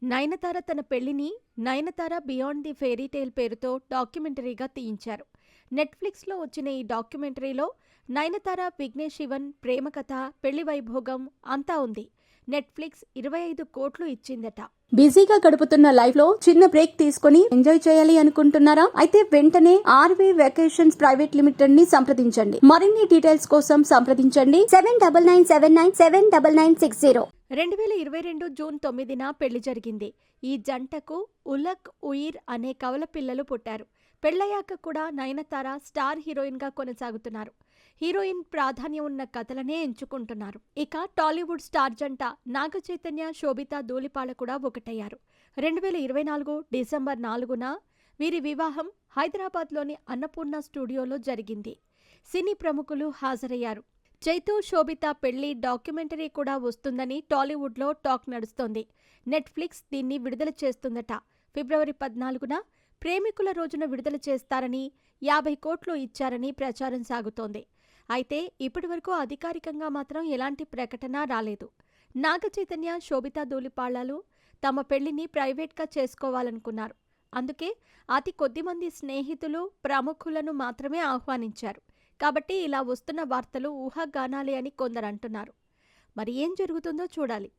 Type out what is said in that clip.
నయనతార తన పెళ్లిని 'Nayanthara beyond the ఫెయిరీటేల్' పేరుతో డాక్యుమెంటరీగా తీయించారు. నెట్‌ఫ్లిక్స్‌లో వచ్చిన ఈ డాక్యుమెంటరీలో నయనతార, విఘ్నేష్ శివన్ ప్రేమ కథ, పెళ్లి వైభోగం అంతా ఉంది. నెట్‌ఫ్లిక్స్ 25 కోట్లు ఇచ్చిందట. బిజీగా గడుపుతున్న లైఫ్ లో చిన్న బ్రేక్ తీసుకుని ఎంజాయ్ చేయాలి అనుకుంటున్నారా? అయితే వెంటనే ఆర్వీ వెకేషన్స్ ప్రైవేట్ లిమిటెడ్ ని సంప్రదించండి. మరిన్ని డీటెయిల్స్ కోసం సంప్రదించండి 7997979960. 2022 జూన్ 9న పెళ్లి జరిగింది. ఈ జంటకు ఉలక్ ఉయిర్ అనే కవల పిల్లలు పుట్టారు. పెళ్లయ్యాక కూడా నయనతార స్టార్ హీరోయిన్గా కొనసాగుతున్నారు. హీరోయిన్ ప్రాధాన్యం ఉన్న కథలనే ఎంచుకుంటున్నారు. ఇక టాలీవుడ్ స్టార్ జంట నాగ చైతన్య, శోభితా ధూళిపాళ కూడా ఒకటయ్యారు. 2024 డిసెంబర్ 4న వీరి వివాహం హైదరాబాద్లోని అన్నపూర్ణ స్టూడియోలో జరిగింది. సినీ ప్రముఖులు హాజరయ్యారు. చైతూ, శోభిత పెళ్లి డాక్యుమెంటరీ కూడా వస్తుందని టాలీవుడ్లో టాక్ నడుస్తోంది. నెట్‌ఫ్లిక్స్ దీన్ని విడుదల చేస్తుందట. ఫిబ్రవరి 14న ప్రేమికుల రోజున విడుదల చేస్తారని, 50 కోట్లు ఇచ్చారని ప్రచారం సాగుతోంది. అయితే ఇప్పటివరకు అధికారికంగా మాత్రం ఎలాంటి ప్రకటన రాలేదు. నాగ చైతన్య, శోభితా ధూళిపాళలు తమ పెళ్లిని ప్రైవేట్గా చేసుకోవాలనుకున్నారు. అందుకే అతి కొద్దిమంది స్నేహితులు, ప్రముఖులను మాత్రమే ఆహ్వానించారు. కాబట్టి ఇలా వస్తున్న వార్తలు ఊహాగానాలే అని కొందరు అంటున్నారు. మరి ఏం జరుగుతుందో చూడాలి.